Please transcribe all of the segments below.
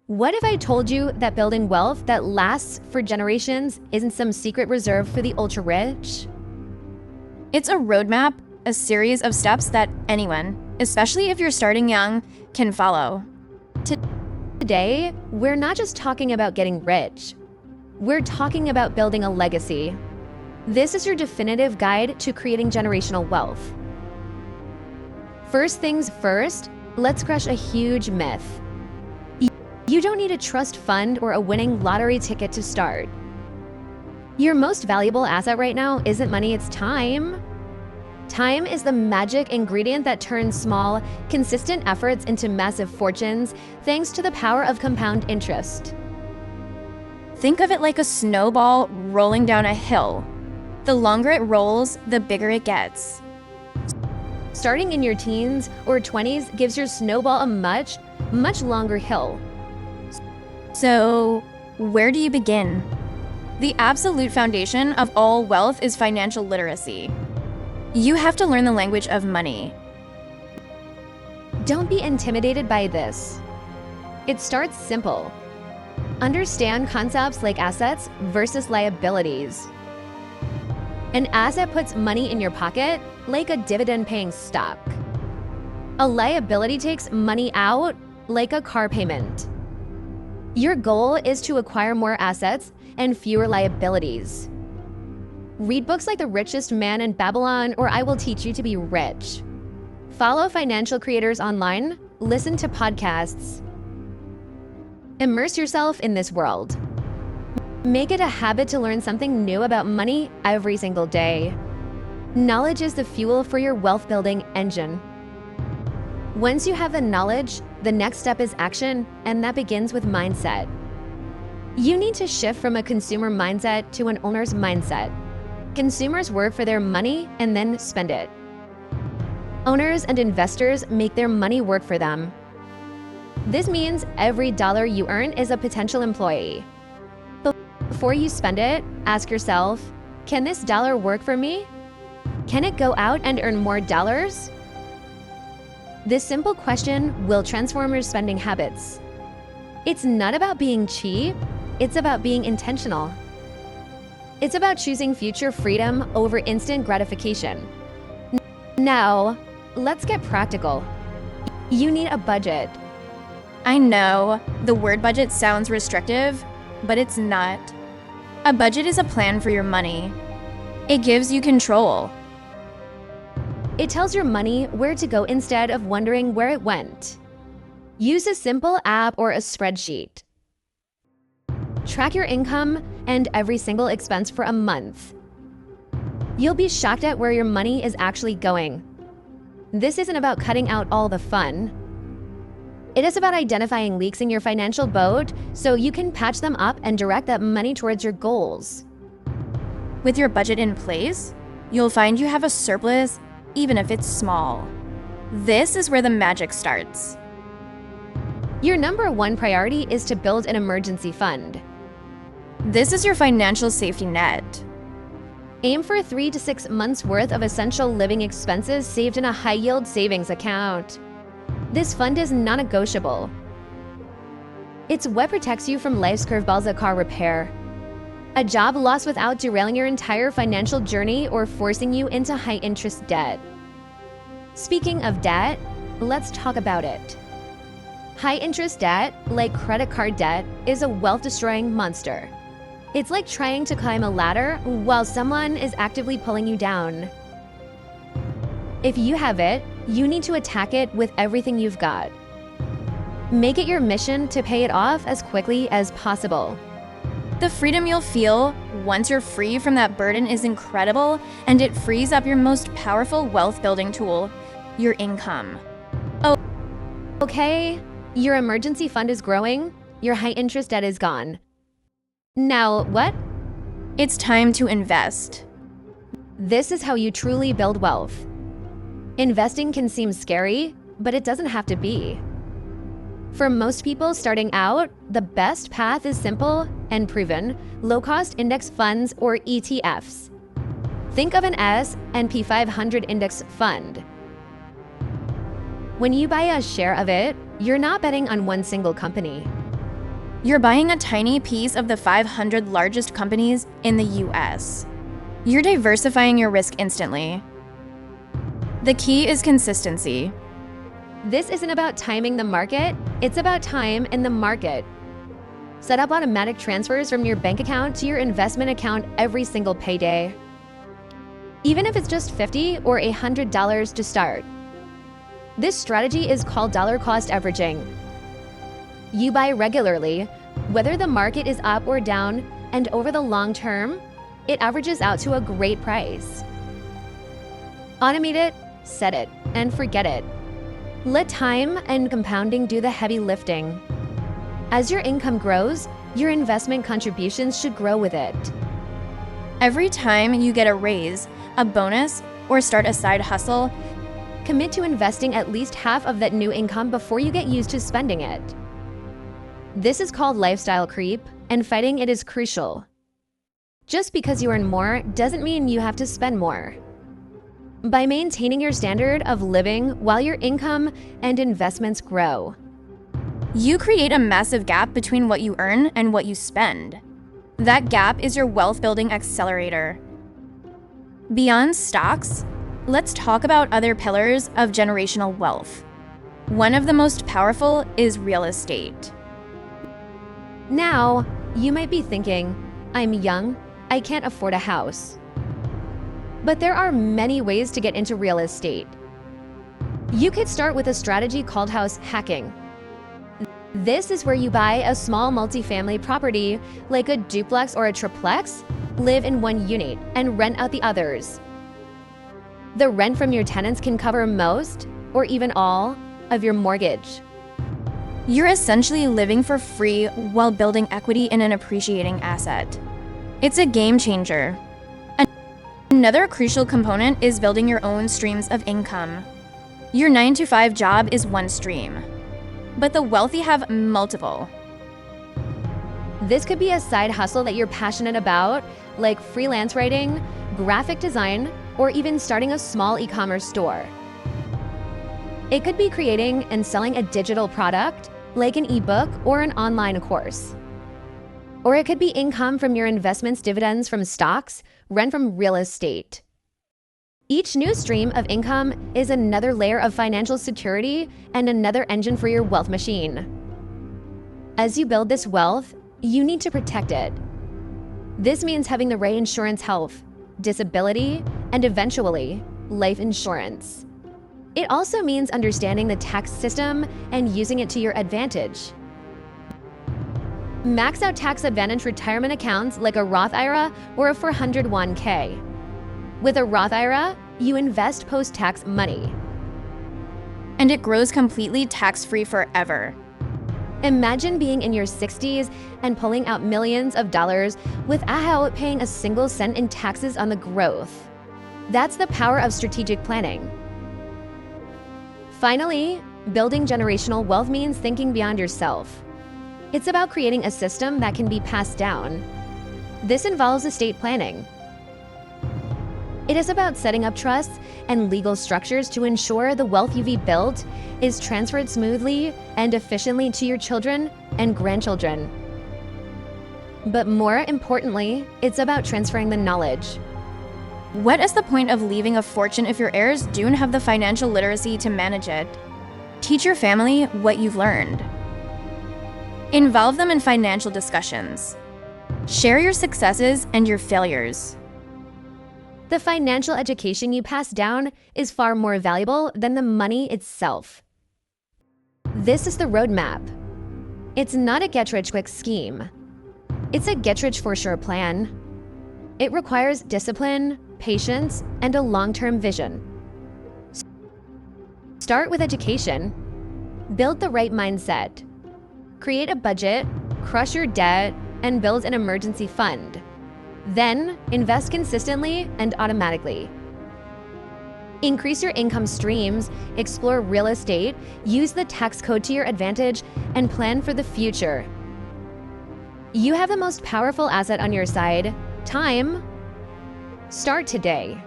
What if I told you that building wealth that lasts for generations isn't some secret reserve for the ultra rich? It's a roadmap, a series of steps that anyone, especially if you're starting young, can follow. Today, we're not just talking about getting rich. We're talking about building a legacy. This is your definitive guide to creating generational wealth. First things first, let's crush a huge myth. You don't need a trust fund or a winning lottery ticket to start. Your most valuable asset right now isn't money, it's time. Time is the magic ingredient that turns small, consistent efforts into massive fortunes thanks to the power of compound interest. Think of it like a snowball rolling down a hill. The longer it rolls, the bigger it gets. Starting in your teens or 20s gives your snowball a much longer hill. So, where do you begin? The absolute foundation of all wealth is financial literacy. You have to learn the language of money. Don't be intimidated by this. It starts simple. Understand concepts like assets versus liabilities. An asset puts money in your pocket like a dividend-paying stock. A liability takes money out like a car payment. Your goal is to acquire more assets and fewer liabilities. Read books like The Richest Man in Babylon or I Will Teach You to Be Rich. Follow financial creators online, listen to podcasts. Immerse yourself in this world. Make it a habit to learn something new about money every single day. Knowledge is the fuel for your wealth-building engine. Once you have the knowledge, the next step is action, and that begins with mindset. You need to shift from a consumer mindset to an owner's mindset. Consumers work for their money and then spend it. Owners and investors make their money work for them. This means every dollar you earn is a potential employee. Before you spend it, ask yourself, can this dollar work for me? Can it go out and earn more dollars? This simple question will transform your spending habits. It's not about being cheap, it's about being intentional. It's about choosing future freedom over instant gratification. Now, let's get practical. You need a budget. I know, the word budget sounds restrictive, but it's not. A budget is a plan for your money. It gives you control. It tells your money where to go instead of wondering where it went. Use a simple app or a spreadsheet. Track your income and every single expense for a month. You'll be shocked at where your money is actually going. This isn't about cutting out all the fun. It is about identifying leaks in your financial boat so you can patch them up and direct that money towards your goals. With your budget in place, you'll find you have a surplus even if it's small. This is where the magic starts. Your number one priority is to build an emergency fund. This is your financial safety net. Aim for 3 to 6 months worth of essential living expenses saved in a high-yield savings account. This fund is non-negotiable. It's what protects you from life's curveballs at car repair, a job lost without derailing your entire financial journey or forcing you into high-interest debt. Speaking of debt, let's talk about it. High-interest debt, like credit card debt, is a wealth-destroying monster. It's like trying to climb a ladder while someone is actively pulling you down. If you have it, you need to attack it with everything you've got. Make it your mission to pay it off as quickly as possible. The freedom you'll feel once you're free from that burden is incredible, and it frees up your most powerful wealth-building tool, your income. Okay, your emergency fund is growing, your high-interest debt is gone. Now what? It's time to invest. This is how you truly build wealth. Investing can seem scary, but it doesn't have to be. For most people starting out, the best path is simple and proven, low-cost index funds or ETFs. Think of an S&P 500 index fund. When you buy a share of it, you're not betting on one single company. You're buying a tiny piece of the 500 largest companies in the US. You're diversifying your risk instantly. The key is consistency. This isn't about timing the market, it's about time in the market. Set up automatic transfers from your bank account to your investment account every single payday. Even if it's just $50 or $100 to start. This strategy is called dollar cost averaging. You buy regularly, whether the market is up or down, and over the long term, it averages out to a great price. Automate it, set it, and forget it. Let time and compounding do the heavy lifting. As your income grows, your investment contributions should grow with it. Every time you get a raise, a bonus, or start a side hustle, commit to investing at least half of that new income before you get used to spending it. This is called lifestyle creep, and fighting it is crucial. Just because you earn more doesn't mean you have to spend more. By maintaining your standard of living while your income and investments grow, you create a massive gap between what you earn and what you spend. That gap is your wealth building accelerator. Beyond stocks, let's talk about other pillars of generational wealth. One of the most powerful is real estate. Now, you might be thinking, I'm young, I can't afford a house. But there are many ways to get into real estate. You could start with a strategy called house hacking. This is where you buy a small multifamily property, like a duplex or a triplex, live in one unit, and rent out the others. The rent from your tenants can cover most, or even all, of your mortgage. You're essentially living for free while building equity in an appreciating asset. It's a game changer. Another crucial component is building your own streams of income. Your 9-to-5 job is one stream, but the wealthy have multiple. This could be a side hustle that you're passionate about, like freelance writing, graphic design, or even starting a small e-commerce store. It could be creating and selling a digital product, like an ebook or an online course. Or it could be income from your investments, dividends from stocks, rent from real estate. Each new stream of income is another layer of financial security and another engine for your wealth machine. As you build this wealth, you need to protect it. This means having the right insurance, health, disability, and eventually, life insurance. It also means understanding the tax system and using it to your advantage. Max out tax advantage retirement accounts like a Roth IRA or a 401k. With a Roth IRA, you invest post-tax money. And it grows completely tax-free forever. Imagine being in your 60s and pulling out millions of dollars without paying a single cent in taxes on the growth. That's the power of strategic planning. Finally, building generational wealth means thinking beyond yourself. It's about creating a system that can be passed down. This involves estate planning. It is about setting up trusts and legal structures to ensure the wealth you've built is transferred smoothly and efficiently to your children and grandchildren. But more importantly, it's about transferring the knowledge. What is the point of leaving a fortune if your heirs don't have the financial literacy to manage it? Teach your family what you've learned. Involve them in financial discussions. Share your successes and your failures. The financial education you pass down is far more valuable than the money itself. This is the roadmap. It's not a get-rich-quick scheme. It's a get-rich-for-sure plan. It requires discipline, patience, and a long-term vision. Start with education. Build the right mindset. Create a budget, crush your debt, and build an emergency fund. Then, invest consistently and automatically. Increase your income streams, explore real estate, use the tax code to your advantage, and plan for the future. You have the most powerful asset on your side, time. Start today.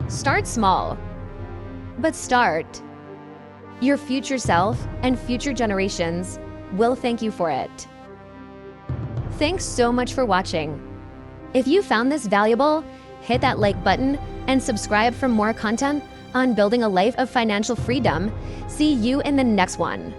Start small, but start. Your future self and future generations will thank you for it. Thanks so much for watching. If you found this valuable, hit that like button and subscribe for more content on building a life of financial freedom. See you in the next one.